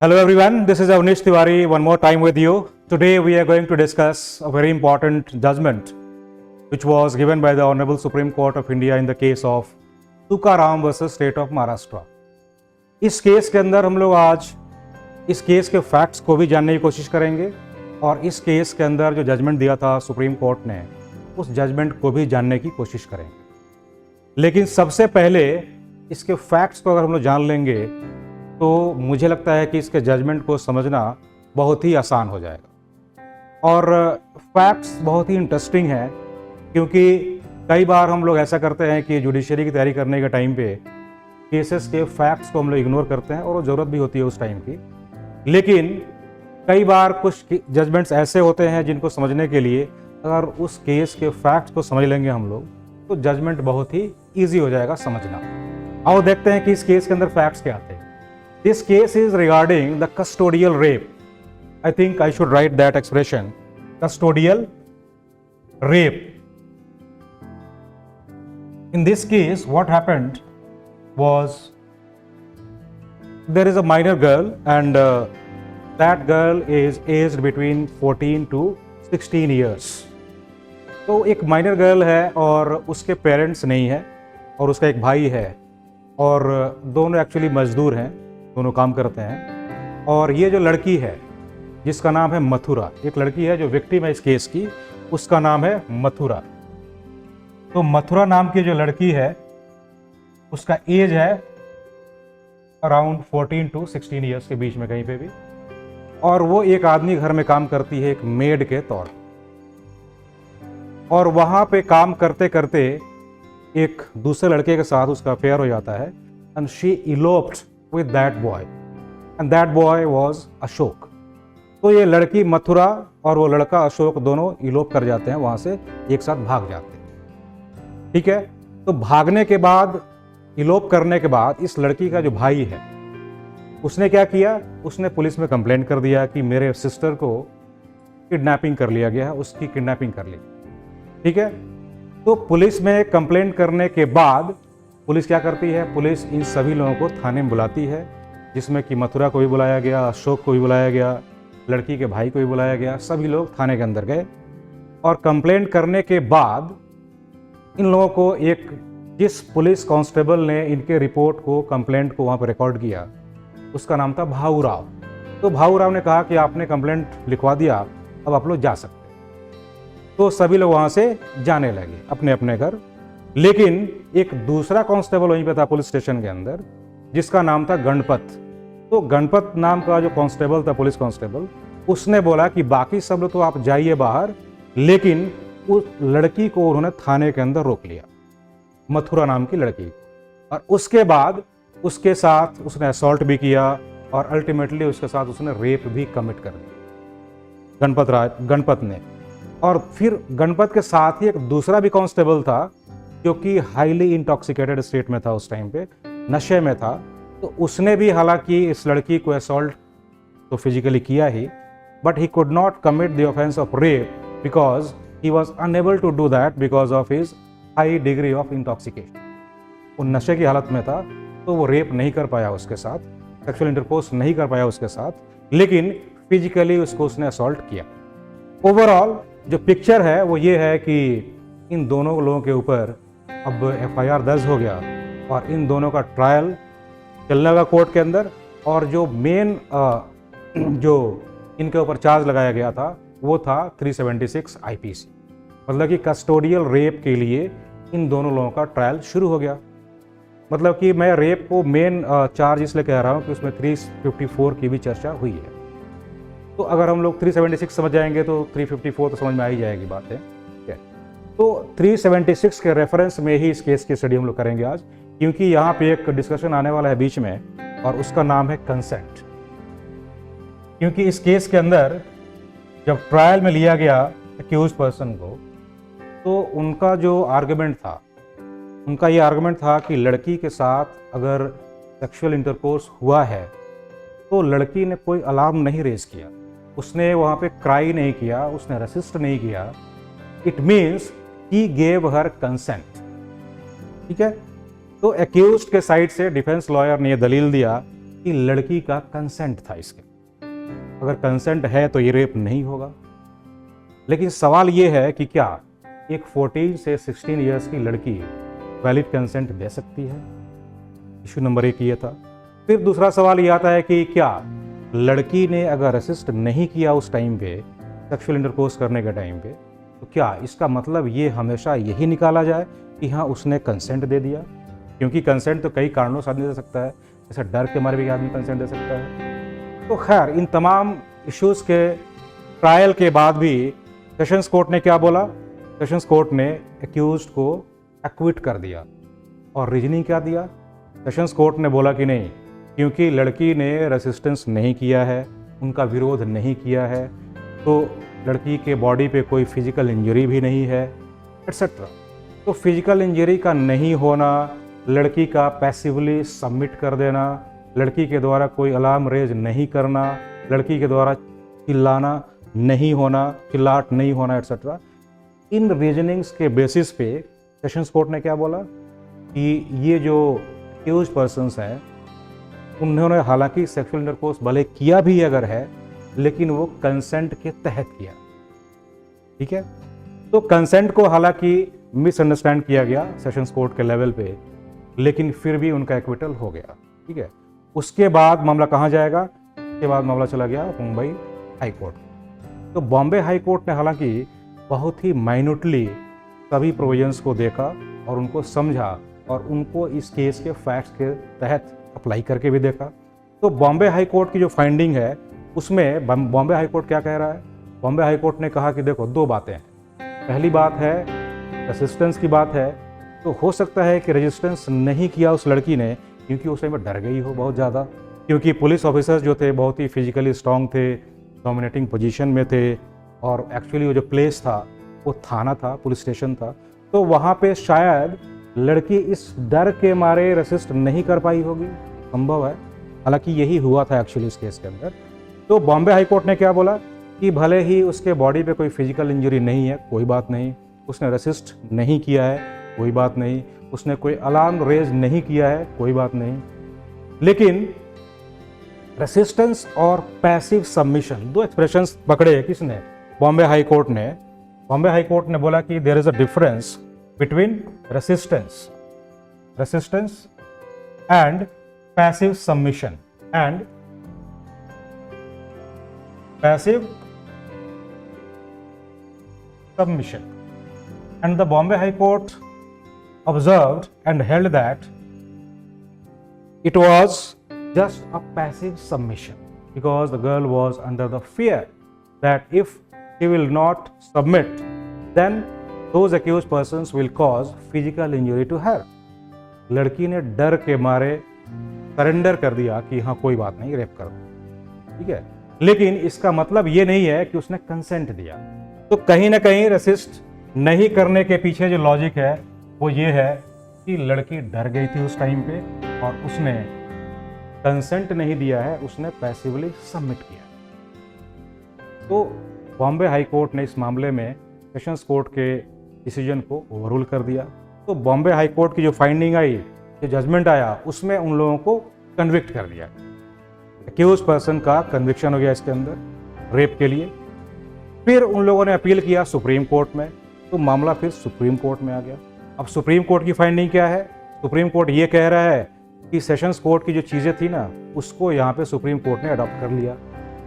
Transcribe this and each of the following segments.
Hello everyone, this is Avnish Tiwari one more time with you. Today we are going to discuss a very important judgment which was given by the Honorable Supreme Court of India in the case of Tukaram versus State of Maharashtra. इस case के अंदर हम लोग आज इस case के facts को भी जानने की कोशिश करेंगे और इस केस के अंदर जो जजमेंट दिया था सुप्रीम कोर्ट ने उस जजमेंट को भी जानने की कोशिश करेंगे। लेकिन सबसे पहले इसके फैक्ट्स को अगर हम लोग जान लेंगे तो मुझे लगता है कि इसके जजमेंट को समझना बहुत ही आसान हो जाएगा। और फैक्ट्स बहुत ही इंटरेस्टिंग हैं क्योंकि कई बार हम लोग ऐसा करते हैं कि जुडिशरी की तैयारी करने के टाइम पे केसेस के फैक्ट्स को हम लोग इग्नोर करते हैं और वो ज़रूरत भी होती है उस टाइम की। लेकिन कई बार कुछ जजमेंट्स ऐसे होते हैं जिनको समझने के लिए अगर उस केस के फैक्ट्स को समझ लेंगे हम लोग तो जजमेंट बहुत ही ईजी हो जाएगा समझना। आओ देखते हैं कि इस केस के अंदर फैक्ट्स क्या आते हैं। This case is regarding the custodial rape. I think I should write that expression. Custodial rape. In this case, what happened was there is a minor girl and that girl is aged between 14 to 16 years. तो एक minor girl है और उसके parents नहीं है और उसका एक भाई है और दोनों एक्चुअली मजदूर हैं, दोनों काम करते हैं। और ये जो लड़की है जिसका नाम है मथुरा, एक लड़की है जो विक्टिम है इस केस की, उसका नाम है मथुरा। तो मथुरा नाम की जो लड़की है उसका एज है अराउंड 14 टू 16 ईयर्स के बीच में कहीं पे भी, और वो एक आदमी घर में काम करती है एक मेड के तौर पर। और वहाँ पे काम करते करते एक दूसरे लड़के के साथ उसका अफेयर हो जाता है and she eloped with that boy and that boy was Ashok. तो ये लड़की मथुरा और वो लड़का अशोक दोनों इलोप कर जाते हैं, वहां से एक साथ भाग जाते हैं। ठीक है, तो भागने के बाद, इलोप करने के बाद इस लड़की का जो भाई है उसने क्या किया, उसने पुलिस में कंप्लेंट कर दिया कि मेरे सिस्टर को किडनैपिंग कर लिया गया है, उसकी किडनैपिंग कर ली। ठीक है, तो पुलिस में कंप्लेंट करने के बाद पुलिस क्या करती है, पुलिस इन सभी लोगों को थाने में बुलाती है, जिसमें कि मथुरा को भी बुलाया गया, अशोक को भी बुलाया गया, लड़की के भाई को भी बुलाया गया। सभी लोग थाने के अंदर गए और कंप्लेंट करने के बाद इन लोगों को एक, जिस पुलिस कांस्टेबल ने इनके रिपोर्ट को, कंप्लेंट को वहाँ पर रिकॉर्ड किया, उसका नाम था भाऊराव। तो भाऊराव ने कहा कि आपने कंप्लेंट लिखवा दिया, अब आप लोग जा सकते। तो सभी लोग वहाँ से जाने लगे अपने अपने घर। लेकिन एक दूसरा कांस्टेबल वहीं पे था पुलिस स्टेशन के अंदर जिसका नाम था गणपत। तो गणपत नाम का जो कांस्टेबल था, पुलिस कांस्टेबल, उसने बोला कि बाकी सब लोग तो आप जाइए बाहर, लेकिन उस लड़की को उन्होंने थाने के अंदर रोक लिया, मथुरा नाम की लड़की। और उसके बाद उसके साथ उसने असॉल्ट भी किया और अल्टीमेटली उसके साथ उसने रेप भी कमिट कर दिया गणपत ने। और फिर गणपत के साथ ही एक दूसरा भी कांस्टेबल था जो कि हाईली इंटॉक्सिकेटेड स्टेट में था, उस टाइम पे नशे में था। तो उसने भी हालांकि इस लड़की को असॉल्ट तो फिजिकली किया ही, but he could not commit the offence of rape because he was unable to do that because of his high degree of intoxication. वो नशे की हालत में था तो वो रेप नहीं कर पाया उसके साथ, सेक्सुअल इंटरकोर्स नहीं कर पाया उसके साथ, लेकिन फिजिकली उसको उसने असॉल्ट किया। ओवरऑल जो पिक्चर है वो ये है कि इन दोनों लोगों के ऊपर अब FIR दर्ज हो गया और इन दोनों का ट्रायल चलने लगा कोर्ट के अंदर। और जो मेन जो इनके ऊपर चार्ज लगाया गया था वो था 376 IPC, मतलब कि कस्टोडियल रेप के लिए इन दोनों लोगों का ट्रायल शुरू हो गया। मतलब कि मैं रेप को मेन चार्ज इसलिए कह रहा हूँ कि उसमें 354 की भी चर्चा हुई है। तो अगर हम लोग 376 समझ जाएंगे तो 354 तो समझ में आ ही जाएगी बात है। तो 376 के रेफरेंस में ही इस केस की स्टडी हम लोग करेंगे आज, क्योंकि यहाँ पे एक डिस्कशन आने वाला है बीच में और उसका नाम है कंसेंट। क्योंकि इस केस के अंदर जब ट्रायल में लिया गया एक्यूज पर्सन को, तो उनका जो आर्गुमेंट था, उनका ये आर्गुमेंट था कि लड़की के साथ अगर सेक्सुअल इंटरकोर्स हुआ है तो लड़की ने कोई अलार्म नहीं रेज किया, उसने वहाँ पे क्राई नहीं किया, उसने रेसिस्ट नहीं किया। It means he gave her consent. ठीक है, तो एक्यूज्ड के साइड से डिफेंस लॉयर ने यह दलील दिया कि लड़की का कंसेंट था इसके। अगर कंसेंट है तो ये रेप नहीं होगा। लेकिन सवाल ये है कि क्या एक 14 से 16 इयर्स की लड़की वैलिड कंसेंट दे सकती है? इशू नंबर 1 ये था। फिर दूसरा सवाल ये आता है कि क्या लड़की ने अगर रेसिस्ट नहीं किया उस टाइम पे, सेक्सुअल इंटरकोर्स करने के टाइम पे, तो क्या इसका मतलब ये हमेशा यही निकाला जाए कि हाँ उसने कंसेंट दे दिया? क्योंकि कंसेंट तो कई कारणों से आदमी दे सकता है, जैसे डर के मारे भी आदमी कंसेंट दे सकता है। तो खैर इन तमाम इश्यूज के ट्रायल के बाद भी सेशंस कोर्ट ने क्या बोला? सेशंस कोर्ट ने एक्यूज्ड को एक्विट कर दिया। और रीजनिंग क्या दिया? सेशंस कोर्ट ने बोला कि नहीं, क्योंकि लड़की ने रेसिस्टेंस नहीं किया है, उनका विरोध नहीं किया है, तो लड़की के बॉडी पे कोई फिजिकल इंजरी भी नहीं है, एट्सेट्रा। तो फिजिकल इंजरी का नहीं होना, लड़की का पैसिवली सबमिट कर देना, लड़की के द्वारा कोई अलार्म रेज नहीं करना, लड़की के द्वारा चिल्लाना नहीं होना, चिल्लाहट नहीं होना, एट्सेट्रा, इन रीजनिंग्स के बेसिस पे सेशंस कोर्ट ने क्या बोला कि ये जो एक्यूज्ड पर्सन्स हैं उन्होंने हालांकि सेक्सुअल इंटरकोर्स भले किया भी अगर है, लेकिन वो कंसेंट के तहत किया। ठीक है, तो कंसेंट को हालांकि मिसअंडरस्टैंड किया गया सेशंस कोर्ट के लेवल पे, लेकिन फिर भी उनका एक्विटल हो गया। ठीक है, उसके बाद मामला कहाँ जाएगा? उसके बाद मामला चला गया मुंबई हाई कोर्ट। तो बॉम्बे हाई कोर्ट ने हालांकि बहुत ही माइन्यूटली सभी प्रोविजंस को देखा और उनको समझा और उनको इस केस के फैक्ट्स के तहत अप्लाई करके भी देखा। तो बॉम्बे हाई कोर्ट की जो फाइंडिंग है उसमें बॉम्बे हाई कोर्ट क्या कह रहा है? बॉम्बे हाई कोर्ट ने कहा कि देखो 2 बातें हैं। पहली बात है रेजिस्टेंस की बात है, तो हो सकता है कि रेजिस्टेंस नहीं किया उस लड़की ने क्योंकि उस टाइम डर गई हो बहुत ज़्यादा, क्योंकि पुलिस ऑफिसर्स जो थे बहुत ही फिजिकली स्ट्रांग थे, डोमिनेटिंग पोजीशन में थे, और एक्चुअली वो जो प्लेस था वो थाना था, पुलिस स्टेशन था, तो वहाँ पे शायद लड़की इस डर के मारे रेसिस्ट नहीं कर पाई होगी, संभव है। हालांकि यही हुआ था एक्चुअली इस केस के अंदर। तो बॉम्बे हाई कोर्ट ने क्या बोला कि भले ही उसके बॉडी पे कोई फिजिकल इंजरी नहीं है, कोई बात नहीं, उसने रेसिस्ट नहीं किया है, कोई बात नहीं, उसने कोई अलार्म रेज नहीं किया है, कोई बात नहीं, लेकिन रेसिस्टेंस और पैसिव सबमिशन 2 एक्सप्रेशंस पकड़े किसने? बॉम्बे हाई कोर्ट ने। बॉम्बे हाई कोर्ट ने बोला कि there is a difference between resistance and passive submission and passive submission, and the Bombay High Court observed and held that it was just a passive submission because the girl was under the fear that if she will not submit then those accused persons will cause physical injury to her. लड़की ने डर के मारे surrender कर दिया कि हाँ कोई बात नहीं, रेप कर दो। ठीक है, लेकिन इसका मतलब ये नहीं है कि उसने कंसेंट दिया। तो कहीं ना कहीं रेसिस्ट नहीं करने के पीछे जो लॉजिक है वो ये है कि लड़की डर गई थी उस टाइम पे और उसने कंसेंट नहीं दिया है, उसने पैसिवली सबमिट किया। तो बॉम्बे हाई कोर्ट ने इस मामले में सेशंस कोर्ट के डिसीजन को ओवररूल कर दिया। तो बॉम्बे हाई कोर्ट की जो फाइंडिंग आई, जो जजमेंट आया, उसमें उन लोगों को कन्विक्ट कर दिया। एक्यूज पर्सन का कन्विक्शन हो गया इसके अंदर रेप के लिए। फिर उन लोगों ने अपील किया सुप्रीम कोर्ट में, तो मामला फिर सुप्रीम कोर्ट में आ गया। अब सुप्रीम कोर्ट की फाइंडिंग क्या है? सुप्रीम कोर्ट ये कह रहा है कि सेशंस कोर्ट की जो चीज़ें थी ना, उसको यहाँ पे सुप्रीम कोर्ट ने अडॉप्ट कर लिया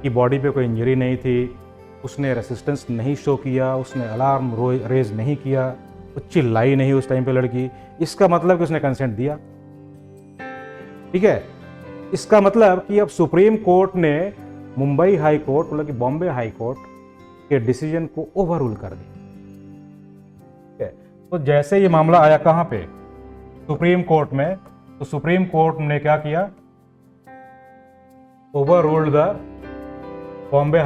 कि बॉडी पे कोई इंजरी नहीं थी, उसने रेसिस्टेंस नहीं शो किया, उसने अलार्म रेज नहीं किया, वो चिल्लाई नहीं उस टाइम पे लड़की। इसका मतलब कि उसने कंसेंट दिया। ठीक है, इसका मतलब कि अब सुप्रीम कोर्ट ने मुंबई हाई कोर्ट मतलब कि बॉम्बे हाई कोर्ट के डिसीजन को ओवररूल कर दिया। ठीक है, तो जैसे ये मामला आया कहां पे? सुप्रीम कोर्ट में। तो सुप्रीम कोर्ट ने क्या किया? Overruled the Bombay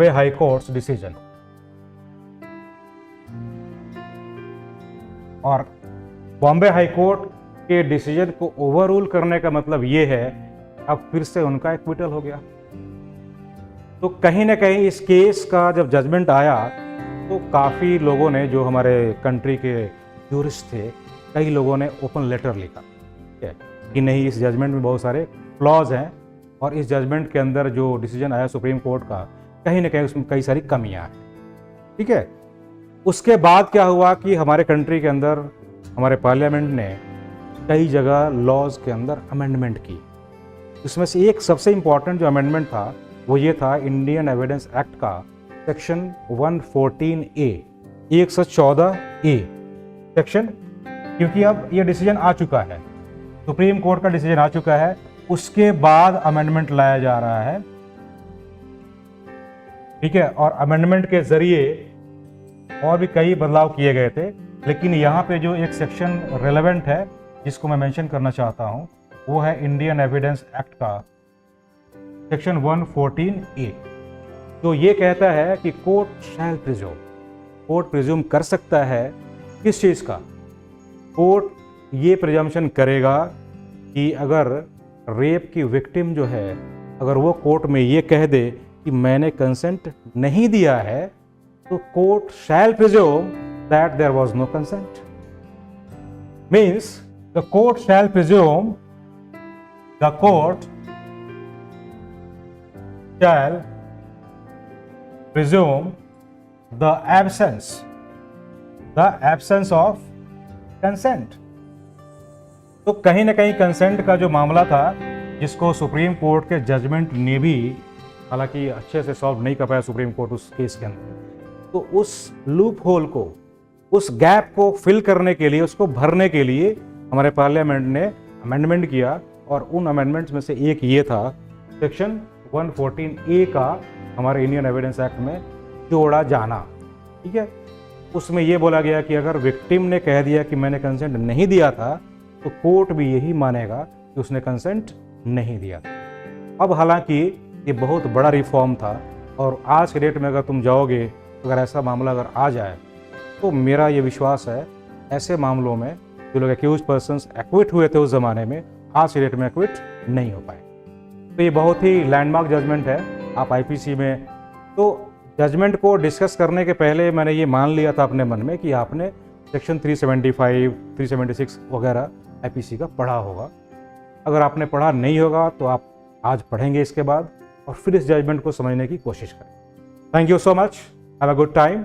high courts decision. और बॉम्बे हाई कोर्ट के डिसीजन को ओवररूल करने का मतलब ये है अब फिर से उनका एक्विटल हो गया। तो कहीं ना कहीं इस केस का जब जजमेंट आया तो काफ़ी लोगों ने, जो हमारे कंट्री के जूरिस्ट थे, कई लोगों ने ओपन लेटर लिखा। ठीक है, कि नहीं, इस जजमेंट में बहुत सारे फ्लॉज हैं और इस जजमेंट के अंदर जो डिसीजन आया सुप्रीम कोर्ट का, कहीं ना कहीं उसमें कई सारी कमियां हैं। ठीक है, उसके बाद क्या हुआ कि हमारे कंट्री के अंदर हमारे पार्लियामेंट ने कई जगह लॉज के अंदर अमेंडमेंट की। इसमें से एक सबसे इम्पॉर्टेंट जो अमेंडमेंट था वो ये था इंडियन एविडेंस एक्ट का सेक्शन 114A 114A सेक्शन, क्योंकि अब ये डिसीजन आ चुका है, सुप्रीम कोर्ट का डिसीजन आ चुका है, उसके बाद अमेंडमेंट लाया जा रहा है। ठीक है, और अमेंडमेंट के जरिए और भी कई बदलाव किए गए थे, लेकिन यहाँ पे जो एक सेक्शन रेलेवेंट है जिसको मैं मेंशन करना चाहता हूँ वो है इंडियन एविडेंस एक्ट का सेक्शन 114A, जो ये कहता है कि court shall presume, court presume कर सकता है किस चीज़ का, कोर्ट ये प्रिजम्पशन करेगा कि अगर रेप की विक्टिम जो है, अगर वो कोर्ट में ये कह दे कि मैंने कंसेंट नहीं दिया है, तो court shall presume that there was no consent. Means the court shall presume, the court shall presume the absence of consent। तो कहीं ना कहीं कंसेंट का जो मामला था, जिसको सुप्रीम कोर्ट के जजमेंट ने भी हालांकि अच्छे से सॉल्व नहीं कर पाया सुप्रीम कोर्ट उस केस के अंदर, तो उस लूप होल को, उस गैप को फिल करने के लिए, उसको भरने के लिए हमारे पार्लियामेंट ने अमेंडमेंट किया, और उन अमेंडमेंट्स में से एक ये था सेक्शन 114A का हमारे इंडियन एविडेंस एक्ट में जोड़ा जाना। ठीक है, उसमें यह बोला गया कि अगर विक्टिम ने कह दिया कि मैंने कंसेंट नहीं दिया था, तो कोर्ट भी यही मानेगा कि उसने कंसेंट नहीं दिया था। अब हालांकि ये बहुत बड़ा रिफॉर्म था, और आज के डेट में अगर तुम जाओगे, अगर ऐसा मामला अगर आ जाए, तो मेरा ये विश्वास है ऐसे मामलों में जो लोग एक्यूज पर्सन्स एक्विट हुए थे उस ज़माने में, आज के डेट में एक्विट नहीं हो पाए। तो ये बहुत ही लैंडमार्क जजमेंट है। आप आईपीसी में, तो जजमेंट को डिस्कस करने के पहले मैंने ये मान लिया था अपने मन में कि आपने सेक्शन 375, 376 वगैरह आईपीसी का पढ़ा होगा। अगर आपने पढ़ा नहीं होगा तो आप आज पढ़ेंगे इसके बाद, और फिर इस जजमेंट को समझने की कोशिश करें। Thank you so much, have a good time.